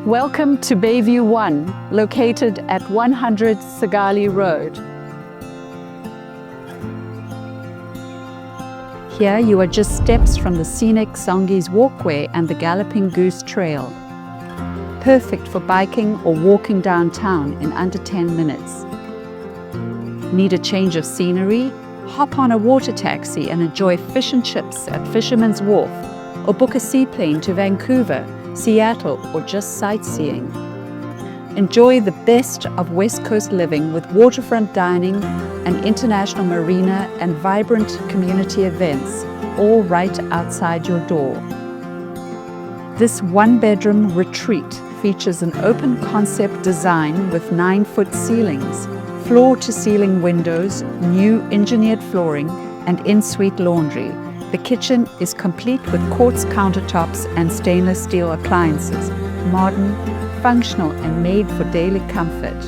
Welcome to Bayview One, located at 100 Saghalie Road. Here you are just steps from the scenic Songhees Walkway and the Galloping Goose Trail. Perfect for biking or walking downtown in under 10 minutes. Need a change of scenery? Hop on a water taxi and enjoy fish and chips at Fisherman's Wharf, or book a seaplane to Vancouver, Seattle, or just sightseeing. Enjoy the best of West Coast living with waterfront dining, an international marina, and vibrant community events, all right outside your door. This one-bedroom retreat features an open concept design with 9-foot ceilings, floor-to-ceiling windows, new engineered flooring, and in-suite laundry. The kitchen is complete with quartz countertops and stainless steel appliances, modern, functional, and made for daily comfort.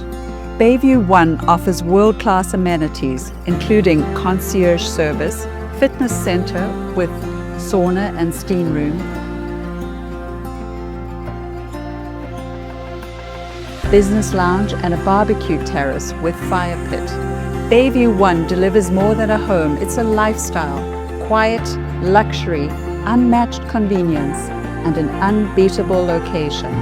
Bayview One offers world-class amenities, including concierge service, fitness center with sauna and steam room, business lounge, and a barbecue terrace with fire pit. Bayview One delivers more than a home, it's a lifestyle. Quiet, luxury, unmatched convenience, and an unbeatable location.